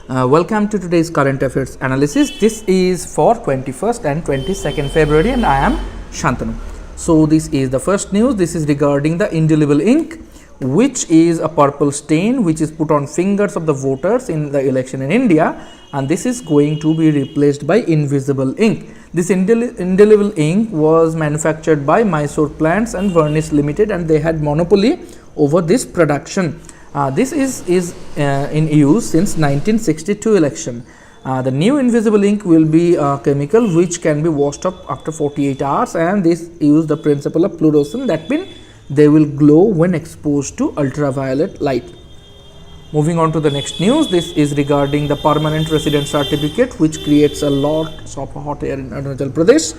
Welcome to today's current affairs analysis. This is for 21st and 22nd February and I am Shantanu. So this is the first news. This is regarding the indelible ink, which is a purple stain which is put on fingers of the voters in the election in India, and this is going to be replaced by invisible ink. This indelible ink was manufactured by Mysore Plants and Varnish Limited, and they had monopoly over this production. This is in use since 1962 election. The new invisible ink will be a chemical which can be washed up after 48 hours, and this use the principle of fluorescence, that means they will glow when exposed to ultraviolet light. Moving on to the next news, this is regarding the permanent resident certificate, which creates a lot of hot air in Arunachal Pradesh.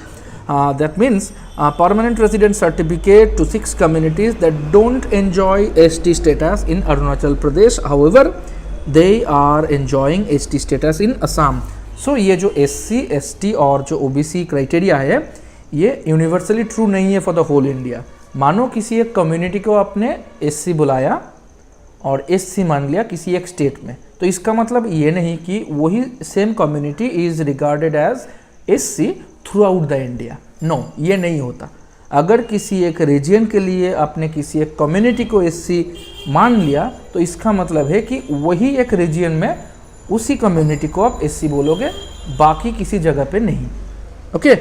That means permanent resident certificate to 6 communities that don't enjoy ST status in Arunachal Pradesh. However, they are enjoying ST status in Assam. So ये जो SC, ST और जो OBC criteria है, ये universally true नहीं है for the whole India. मानो किसी एक कम्युनिटी को आपने SC बुलाया और SC मान लिया किसी एक स्टेट में, तो इसका मतलब ये नहीं कि वही same community is regarded as SC throughout the India. No, ये नहीं होता. अगर किसी एक रीजन के लिए आपने किसी एक कम्युनिटी को SC मान लिया, तो इसका मतलब है कि वही एक रीजन में उसी कम्युनिटी को आप SC बोलोगे, बाकी किसी जगह पे नहीं. Okay,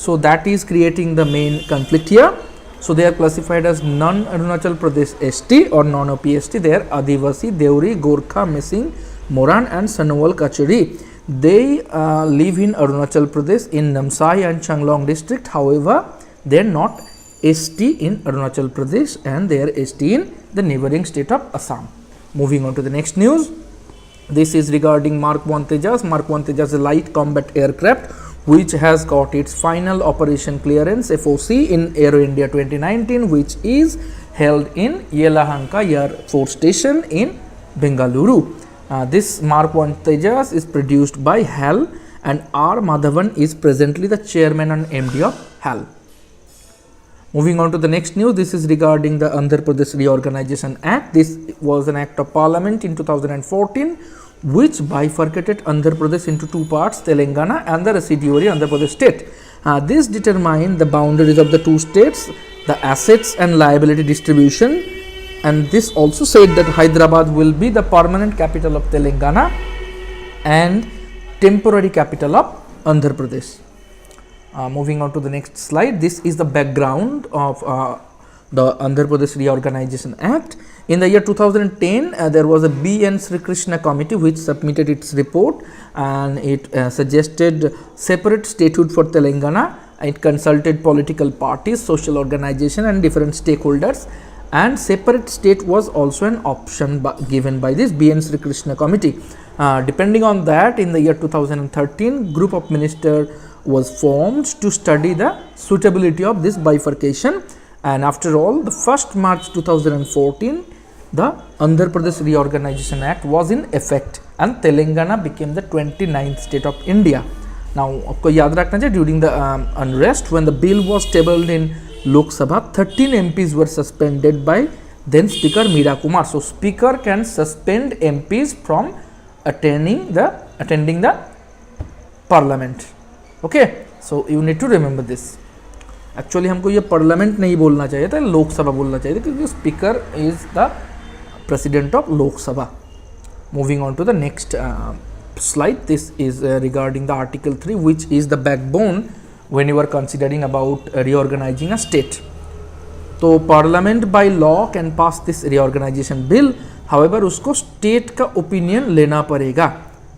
so that is creating the main conflict here. So they are classified as non-Arunachal Pradesh ST or non-OPST. They are Adivasi, Deori, Gorkha, Missing, Moran and Sanowal Kachari. They live in Arunachal Pradesh in Namsai and Changlong district. However, they are not ST in Arunachal Pradesh and they are ST in the neighboring state of Assam. Moving on to the next news. This is regarding Mark 1 Tejas. Mark 1 Tejas is a light combat aircraft which has got its final operation clearance FOC in Aero India 2019, which is held in Yelahanka Air Force Station in Bengaluru. This Mark 1 Tejas is produced by HAL and R. Madhavan is presently the chairman and MD of HAL. Moving on to the next news, this is regarding the Andhra Pradesh Reorganization Act. This was an act of parliament in 2014 which bifurcated Andhra Pradesh into two parts, Telangana and the residuary Andhra Pradesh state. This determined the boundaries of the two states, the assets and liability distribution, and this also said that Hyderabad will be the permanent capital of Telangana and temporary capital of Andhra Pradesh. Moving on to the next slide, this is the background of the Andhra Pradesh Reorganization Act. In the year 2010, there was a B.N. Sri Krishna committee which submitted its report, and it suggested separate statehood for Telangana. It consulted political parties, social organization and different stakeholders, and separate state was also an option given by this B.N. Sri Krishna committee. Depending on that, in the year 2013, group of ministers was formed to study the suitability of this bifurcation. And after all, the 1st March 2014, the Andhra Pradesh Reorganization Act was in effect and Telangana became the 29th state of India. Now, आपको याद रखना चाहिए, during the unrest, when the bill was tabled in Lok Sabha, 13 MPs were suspended by then Speaker Meera Kumar. So, Speaker can suspend MPs from attending the Parliament. Okay, so you need to remember this. Actually हमको ये parliament नहीं बोलना चाहिए था, लोकसभा बोलना चाहिए था, क्योंकि speaker is the president of Lok Sabha. Moving on to the next slide, this is regarding the article 3 which is the backbone when you are considering about reorganising a state. तो parliament by law can pass this reorganisation bill, however उसको state का opinion लेना पड़ेगा.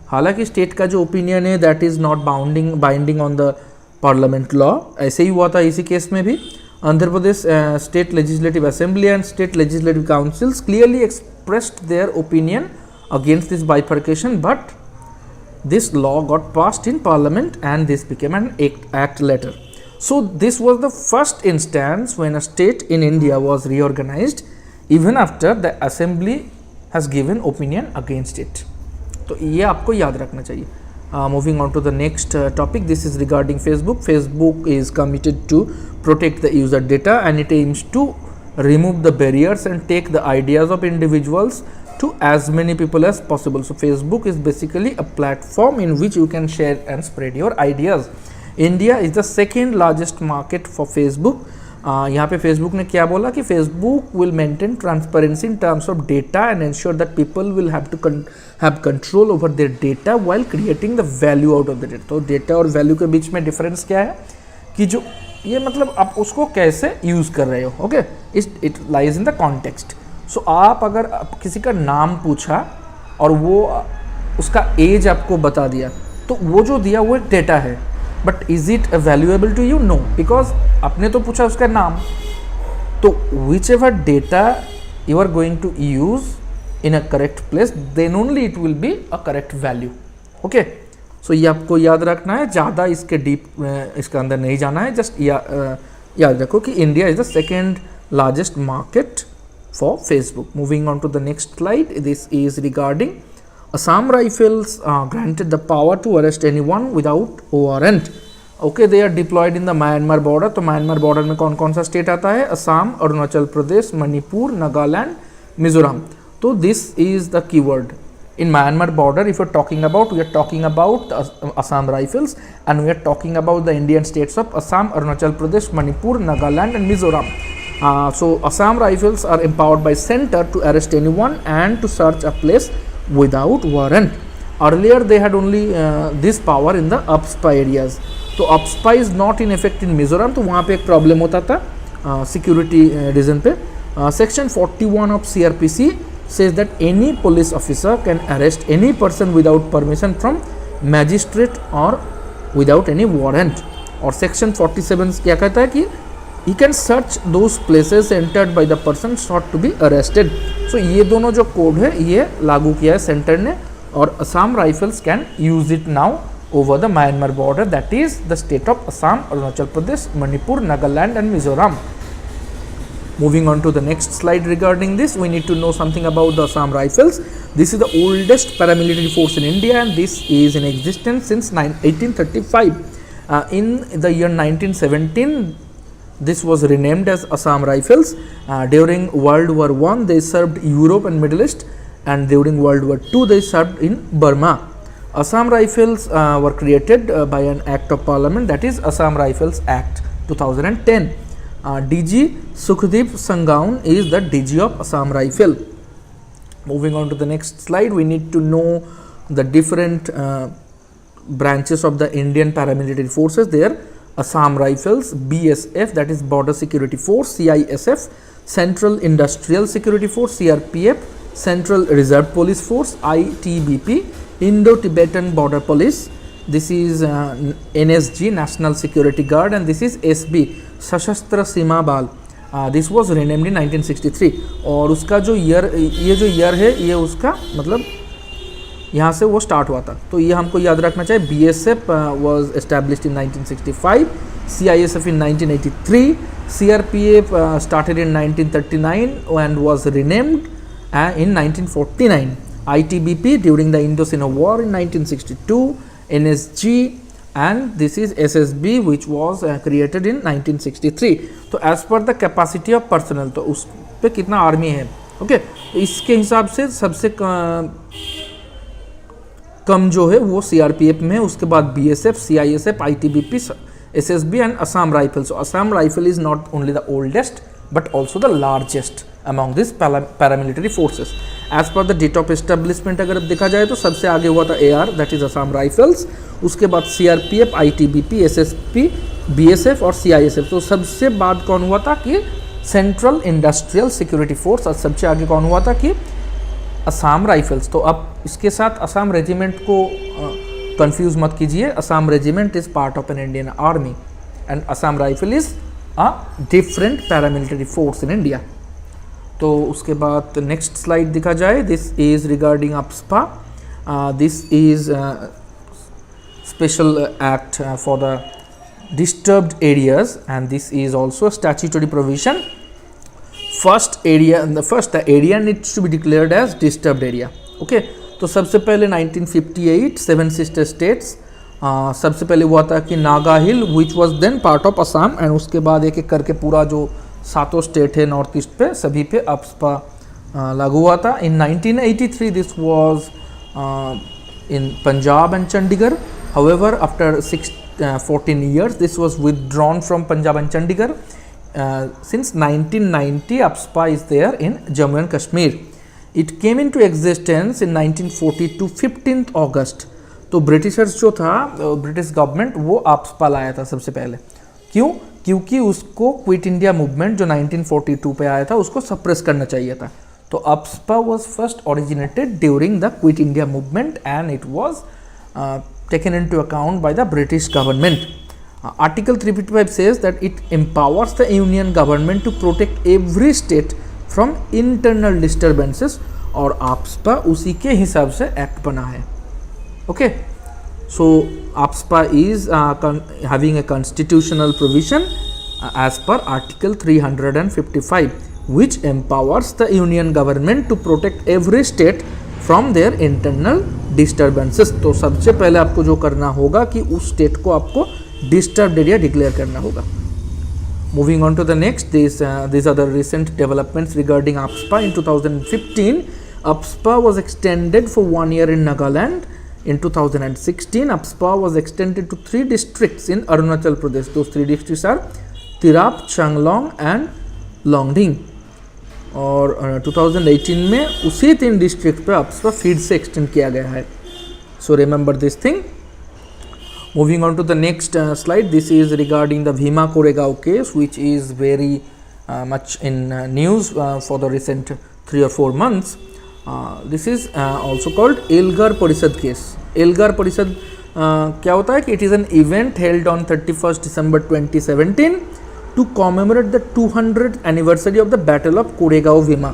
हालांकि state का जो opinion है that is not binding on the parliament law. ऐसे ही हुआ था इसी केस में भी. Andhra Pradesh state legislative assembly and state legislative councils clearly expressed their opinion against this bifurcation, but this law got passed in parliament and this became an act later. So this was the first instance when a state in India was reorganised even after the assembly has given opinion against it. तो ये आपको याद रखना चाहिए. Moving on to the next topic, this is regarding Facebook. Facebook is committed to protect the user data and it aims to remove the barriers and take the ideas of individuals to as many people as possible. So Facebook is basically a platform in which you can share and spread your ideas. India is the second largest market for Facebook. यहाँ पे Facebook ने क्या बोला कि Facebook will maintain transparency in terms of data and ensure that people will have to have control over their data while creating the value out of the data. तो data और value के बीच में difference क्या है कि जो ये मतलब आप उसको कैसे यूज़ कर रहे हो. Okay, it lies in the context. So आप अगर किसी का नाम पूछा और वो उसका एज आपको बता दिया तो वो जो दिया वो एक डेटा है, but is it valuable to you? No, because आपने तो पूछा उसका नाम. तो whichever data you are going to use in a correct place, then only it will be a correct value. Okay, so ये आपको याद रखना है, ज़्यादा इसके डीप इसके अंदर नहीं जाना है. जस्ट याद रखो कि India is the second largest market for Facebook. Moving on to the next slide, this is regarding Assam Rifles granted the power to arrest anyone without warrant. Okay, they are deployed in the Myanmar border. तो Myanmar border में कौन कौन सा state आता है? असम, अरुणाचल प्रदेश, मणिपुर, नागालैंड, मिजोरम. तो this is the keyword. In Myanmar border, if you're talking about, we are talking about Assam Rifles, and we are talking about the Indian states of Assam, Arunachal Pradesh, Manipur, Nagaland and Mizoram. So Assam Rifles are empowered by center to arrest anyone and to search a place without warrant. Earlier they had only this power in the UPSPA areas. तो UPSPA is not in effect in Mizoram, तो वहाँ पे एक problem होता था security reason पे. Section 41 of CRPC says that any police officer can arrest any person without permission from magistrate or without any warrant. और Section 47 क्या कहता है कि he can search those places entered by the person sought to be arrested. So ये दोनों जो code है ये लागू किया है सेंटर ने, और Assam Rifles can use it now over the Myanmar border, that is the state of Assam, Arunachal Pradesh, Manipur, Nagaland and Mizoram. Moving on to the next slide regarding this, we need to know something about the Assam Rifles. This is the oldest paramilitary force in India and this is in existence since 1835. In the year 1917, this was renamed as Assam Rifles. During World War I, they served Europe and Middle East, and during World War II, they served in Burma. Assam Rifles were created by an Act of Parliament, that is Assam Rifles Act 2010. DG Sukhdeep Sangaun is the DG of Assam Rifle. Moving on to the next slide, we need to know the different branches of the Indian paramilitary forces there. Assam Rifles, BSF, that is Border Security Force, CISF, Central Industrial Security Force, CRPF, Central Reserve Police Force, ITBP, Indo-Tibetan Border Police, this is NSG, National Security Guard, and this is SB, Sashastra Sima Bal. This was renamed in 1963. और उसका जो year, ये जो year है ये उसका मतलब यहाँ से वो स्टार्ट हुआ था, तो ये हमको याद रखना चाहिए. BSF was established in 1965, CISF in 1983, CRPF started in 1939 and was renamed in 1949, ITBP during the Indo-Sino War in 1962, NSG, and this is SSB which was created in 1963. तो as per the capacity of personnel, तो उस पे कितना army है, okay, इसके हिसाब से सबसे कम जो है वो CRPF में है, उसके बाद BSF, CISF, ITBP, SSB and Assam Rifles. So Assam Rifle is not only the oldest but also the largest among these paramilitary forces. As per the date of establishment अगर देखा जाए तो सबसे आगे हुआ था AR, that is Assam Rifles, उसके बाद CRPF, ITBP, SSP, BSF और CISF. तो सबसे बाद कौन हुआ था कि सेंट्रल इंडस्ट्रियल सिक्योरिटी फोर्स, और सबसे आगे कौन हुआ था कि असम राइफल्स. तो अब इसके साथ असम रेजिमेंट को कंफ्यूज मत कीजिए. Assam regiment is part of an Indian army and Assam rifle is a different paramilitary force in India. तो उसके बाद नेक्स्ट स्लाइड दिखा जाए, this is regarding AFSPA. This is special act for the disturbed areas and this is also a statutory provision. The area needs to be declared as disturbed area. Okay, तो सबसे पहले 1958 seven sister states, सबसे पहले हुआ था कि Naga hill which was then part of Assam, and उसके बाद एक एक करके पूरा जो सातों स्टेट है नॉर्थ ईस्ट पे सभी पे अपस्पा लागू हुआ था. In 1983 this was in Punjab and Chandigarh. However, after 14 years this was withdrawn from Punjab and Chandigarh. Since 1990 APSPA is there in Jammu and Kashmir. It came into existence in 1942 15th August. तो Britishers जो था, British government वो APSPA लाया था सबसे पहले. क्यों? क्योंकि उसको क्विट इंडिया मूवमेंट जो 1942 पे आया था उसको सप्रेस करना चाहिए था. तो APSPA was first originated during the Quit India movement and it was taken into account by the British government. Article 355 says that it empowers the union government to protect every state from internal disturbances और APSPA उसी के हिसाब से act बना है. Okay, so APSPA is having a constitutional provision as per Article 355 which empowers the union government to protect every state from their internal disturbances. तो सबसे पहले आपको जो करना होगा कि उस स्टेट को आपको डिस्टर्ब्ड एरिया डिक्लेयर करना होगा. Moving on to the next, these are the recent developments regarding APSPA. In 2015, APSPA was extended for 1 year in Nagaland. In 2016, APSPA was extended to 3 districts in Arunachal Pradesh. Those 3 districts are Tirap, Changlong and Longding. और 2018 में उसी 3 district पे APSPA फिर से extend किया गया है. So remember this thing. Moving on to the next slide, this is regarding the Bhima Koregaon case which is very much in news for the recent 3 or 4 months. This is also called Elgar Parishad case. Elgar Parishad क्या होता है कि it is an event held on 31st December 2017 to commemorate the 200th anniversary of the Battle of Koregaon Bhima.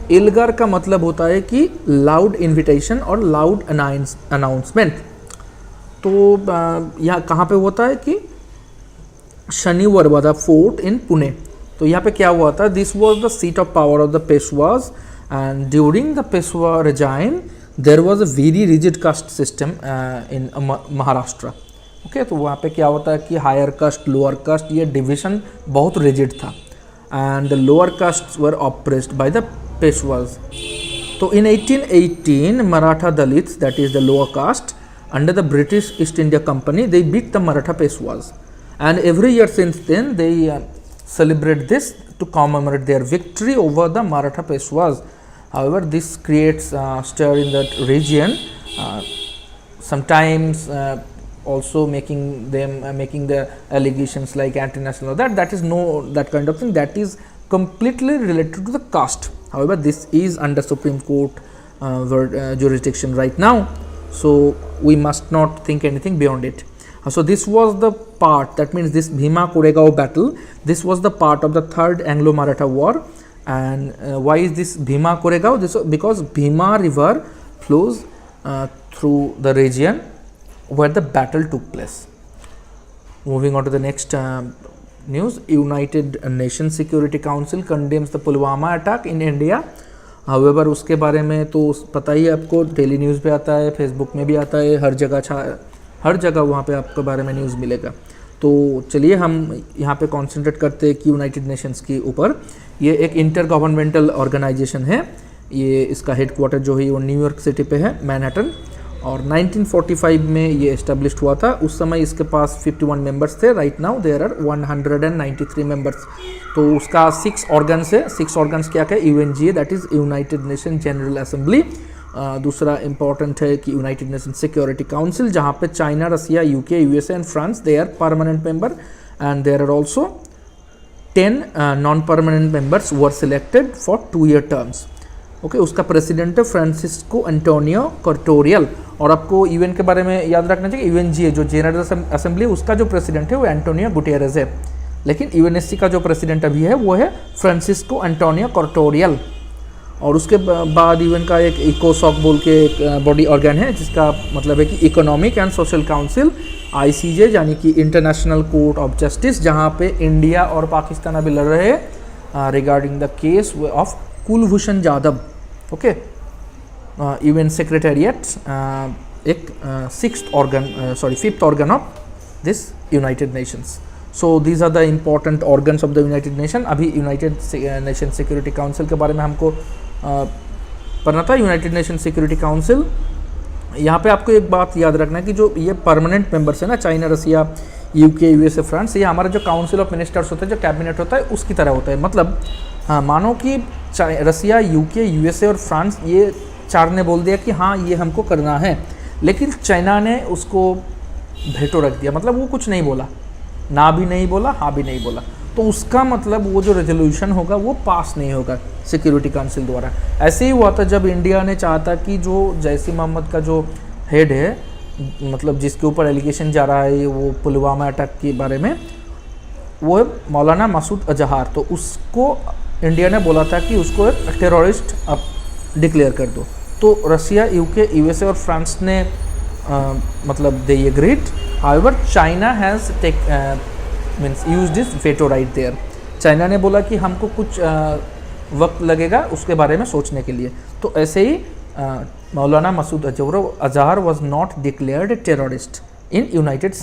Elgar का मतलब होता है कि loud invitation और loud announcement. तो यहाँ कहाँ पे होता है कि शनिवारवाड़ा फोर्ट इन पुणे. तो यहाँ पे क्या हुआ था, this was the seat of power of the Peshwas and during the Peshwa regime there was a very rigid caste system in Maharashtra. Okay, तो वहाँ पे क्या होता है कि हायर कास्ट लोअर कास्ट ये डिविजन बहुत रिजिड था and the lower caste were oppressed by the Peshwas. तो in 1818 Maratha Dalits that is the lower caste under the British East India Company they beat the Maratha Peshwas and every year since then they celebrate this to commemorate their victory over the Maratha Peshwas. However, this creates stir in that region, sometimes also making the allegations like anti-national. That is no that kind of thing. That is completely related to the caste. However, this is under Supreme Court jurisdiction right now. So we must not think anything beyond it. So this was the part, that means this Bhima Koregaon battle, this was the part of the third Anglo-Maratha war. And why is this Bhima Koregaon? This because Bhima river flows through the region where the battle took place. Moving on to the next news, United Nations Security Council condemns the Pulwama attack in India. However, उसके बारे में तो पता ही है आपको, daily news पे आता है, फेसबुक में भी आता है, हर जगह वहाँ पे आपके बारे में न्यूज़ मिलेगा. तो चलिए हम यहाँ पे कॉन्सेंट्रेट करते हैं कि यूनाइटेड नेशंस के ऊपर. ये एक इंटर गवर्नमेंटल ऑर्गेनाइजेशन है. ये इसका हेडक्वार्टर जो है वो न्यूयॉर्क सिटी पे है, मैनहट्टन. और 1945 में ये एस्टेब्लिश्ड हुआ था. उस समय इसके पास 51 मेंबर्स थे. Right now there are 193 members. तो उसका 6 ऑर्गन्स है. 6 ऑर्गन्स क्या है? UNGA that is United Nation General Assembly. दूसरा इंपॉर्टेंट है कि यूनाइटेड नेशन सिक्योरिटी काउंसिल, जहाँ पे China, Russia, UK, USA and France they are permanent member and there are also 10 non permanent members were selected for 2-year terms. Okay, उसका president है Francisco Antonio कार्टोरियल. और आपको UN के बारे में याद रखना चाहिए, UNGA जो जनरल असेंबली उसका जो प्रेसिडेंट है वो एंटोनियो गुटेरेस है. लेकिन UNSC का जो प्रेसिडेंट अभी है वो है फ्रांसिस्को एंटोनियो कार्टोरियल. और उसके बाद यूएन का एक इकोसॉक बोल के एक बॉडी ऑर्गन है जिसका मतलब है कि economic and social council, ICJ यानी कि इंटरनेशनल कोर्ट ऑफ जस्टिस, जहाँ पे इंडिया और पाकिस्तान अभी लड़ रहे हैं regarding the case of Kulbhushan Jadhav. Okay, UN secretariat एक 5th organ of this United Nations. So these are the important organs of the United Nation. अभी यूनाइटेड नेशन सिक्योरिटी काउंसिल के बारे में हमको था यूनाइटेड नेशन सिक्योरिटी काउंसिल। यहाँ पे आपको एक बात याद रखना है कि जो ये परमानेंट मेंबर्स है ना, चाइना, रसिया, यूके, यूएसए, फ्रांस, ये हमारा जो काउंसिल ऑफ मिनिस्टर्स होता है, जो कैबिनेट होता है, उसकी तरह होता है। मतलब हाँ, मानो कि रसिया, यूके, यूएसए और फ्रांस, ये चार ने बोल दिया कि हाँ ये हमको करना है, लेकिन चाइना ने उसको भेटो रख दिया, मतलब वो कुछ नहीं बोला, ना भी नहीं बोला, हाँ भी नहीं बोला, तो उसका मतलब वो जो रेजोल्यूशन होगा वो पास नहीं होगा सिक्योरिटी काउंसिल द्वारा। ऐसे ही हुआ था जब इंडिया ने चाहता कि जो जैश ए मोहम्मद का जो हेड है, मतलब जिसके ऊपर एलिगेशन जा रहा है वो पुलवामा अटैक के बारे में, वो है मौलाना मसूद अजहर, तो उसको इंडिया ने बोला था कि उसको एक टेररिस्ट अब डिक्लेयर कर दो। तो रसिया, यूके, यूएसए और फ्रांस ने मतलब they agreed. However China has means use this veto right there. China ने बोला कि हमको कुछ वक्त लगेगा उसके बारे में सोचने के लिए। तो ऐसे ही Maulana Masood Azhar was not declared a terrorist in United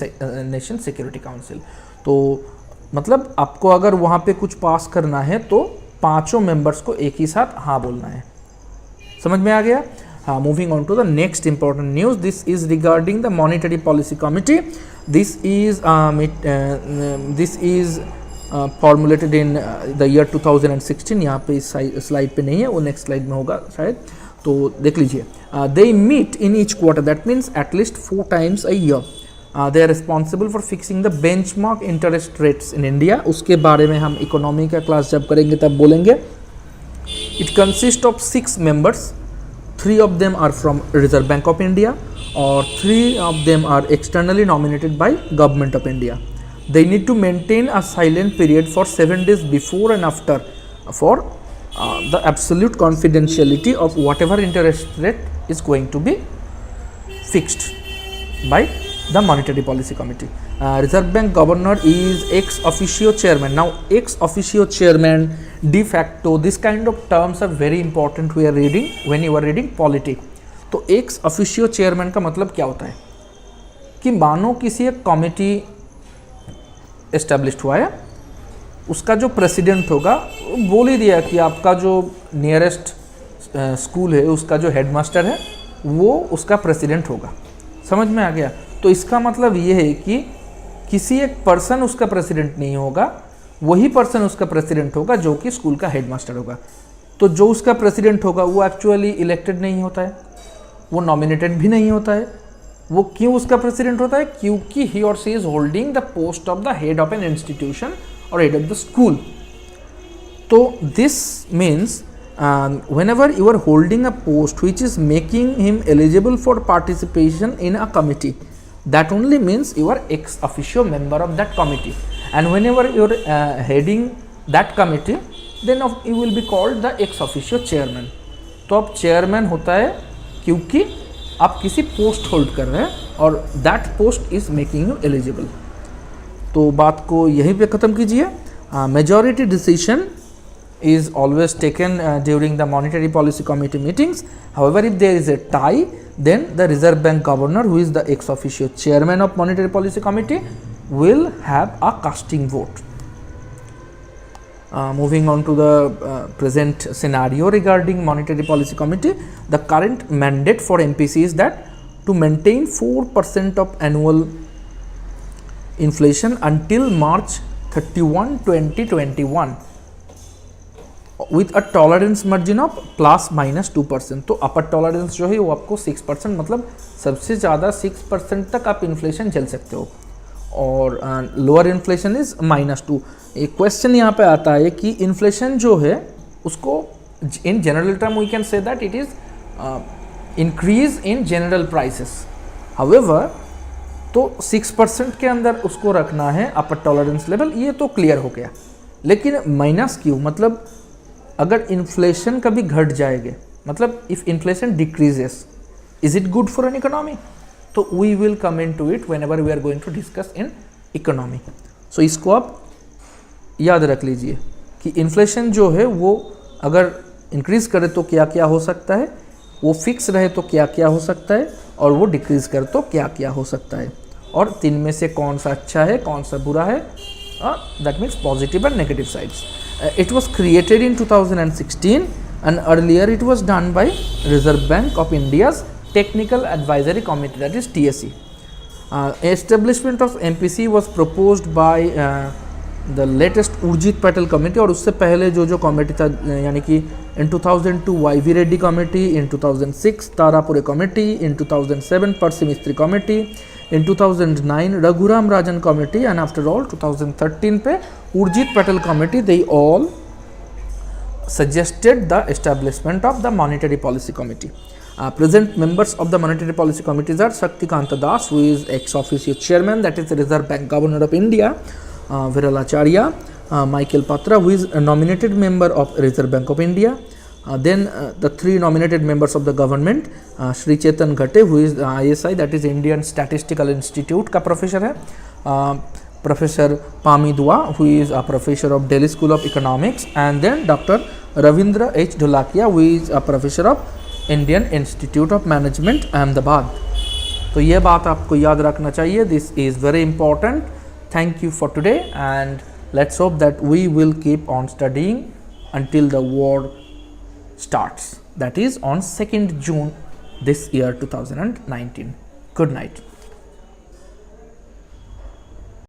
Nation Security Council. तो मतलब आपको अगर वहाँ पे कुछ पास करना है तो पांचों मेंबर्स को एक ही साथ हाँ बोलना है। समझ में आ गया? हाँ, moving on to the next important news. This is regarding the monetary policy committee. This is formulated in the year 2016। यहाँ पे इस स्लाइड पे नहीं है, वो नेक्स्ट स्लाइड में होगा शायद, तो देख लीजिए। They meet in each quarter, that means at least 4 times a year. They are responsible for fixing the benchmark interest rates in India. उसके बारे में हम इकोनॉमी का क्लास जब करेंगे तब बोलेंगे। It consists of 6 members. 3 of them are from Reserve Bank of India, or 3 of them are externally nominated by Government of India. They need to maintain a silent period for 7 days before and after for the absolute confidentiality of whatever interest rate is going to be fixed by the Monetary Policy Committee. Reserve Bank Governor is ex officio chairman. Now ex officio chairman, de facto, this kind of terms are very important we are reading when you are reading polity. तो ex officio chairman का मतलब क्या होता है कि मानो किसी एक कमिटी एस्टेब्लिश्ड हुआ है, उसका जो प्रेसिडेंट होगा बोल ही दिया कि आपका जो नियरेस्ट स्कूल है उसका जो हेडमास्टर है वो उसका प्रेसिडेंट होगा। समझ में आ गया? तो इसका मतलब ये है कि किसी एक पर्सन उसका प्रेसिडेंट नहीं होगा, वही पर्सन उसका प्रेसिडेंट होगा जो कि स्कूल का हेडमास्टर होगा। तो जो उसका प्रेसिडेंट होगा वो एक्चुअली इलेक्टेड नहीं होता है, वो नॉमिनेटेड भी नहीं होता है। वो क्यों उसका प्रेसिडेंट होता है? क्योंकि he or she is holding the post of the head of an institution or head of the school. तो this means whenever you are holding a post which is making him eligible for participation in a committee, that only means you are ex officio member of that committee, and whenever you are heading that committee, then you will be called the ex officio chairman. तो अब chairman होता है क्योंकि आप किसी post hold कर रहे हैं और that post is making you eligible. तो बात को यहीं पे ख़त्म कीजिए। Majority decision is always taken during the monetary policy committee meetings. However, if there is a tie, then the Reserve Bank governor, who is the ex officio chairman of monetary policy committee, will have a casting vote. Moving on to the present scenario regarding monetary policy committee, the current mandate for MPC is that to maintain 4% of annual inflation until March 31, 2021. With a tolerance margin of ±2%। तो अपर tolerance जो है वो आपको 6%, मतलब सबसे ज़्यादा 6% तक आप इन्फ्लेशन झेल सकते हो, और लोअर इन्फ्लेशन इज -2। एक क्वेश्चन यहाँ पे आता है कि इन्फ्लेशन जो है उसको in general term we can say that it is increase in general prices. However, तो 6% के अंदर उसको रखना है अपर टॉलरेंस लेवल, ये तो क्लियर हो गया। लेकिन माइनस क्यों? मतलब अगर इन्फ्लेशन कभी घट जाएगा, मतलब if inflation decreases, is it good for an economy? तो we will come into it whenever we are going to discuss in economy. So इसको आप याद रख लीजिए कि इन्फ्लेशन जो है वो अगर इंक्रीज करे तो क्या क्या हो सकता है, वो फिक्स रहे तो क्या क्या हो सकता है, और वो डिक्रीज करे तो क्या क्या हो सकता है, और 3 में से कौन सा अच्छा है कौन सा बुरा है। that means positive and negative sides. It was created in 2016 and earlier it was done by Reserve Bank of India's Technical Advisory Committee, that is TSC. Establishment of MPC was proposed by the latest Urjit Patel committee, और उससे पहले जो committee था यानी कि in 2002 YV Reddy committee, in 2006 Tarapure committee, in 2007 Percy Mistry committee, in 2009 Raghuram Rajan committee, and after all 2013 पे Urjit Patel committee, they all suggested the establishment of the monetary policy committee. Present members of the monetary policy committees are Shaktikanta Das, who is ex officio chairman, that is the Reserve Bank Governor of India, Viralacharya, Michael Patra, who is a nominated member of Reserve Bank of India, then the three nominated members of the government, Shri Chetan Ghate, who is the ISI, that is Indian Statistical Institute का professor है, Professor Pami Dua, who is a professor of Delhi School of Economics, and then Dr. Ravindra H. Dholakia, who is a professor of Indian Institute of Management, Ahmedabad. तो ये बात आपको याद रखना चाहिए. This is very important. Thank you for today, and let's hope that we will keep on studying until the war starts. That is on 2nd June this year 2019. Good night.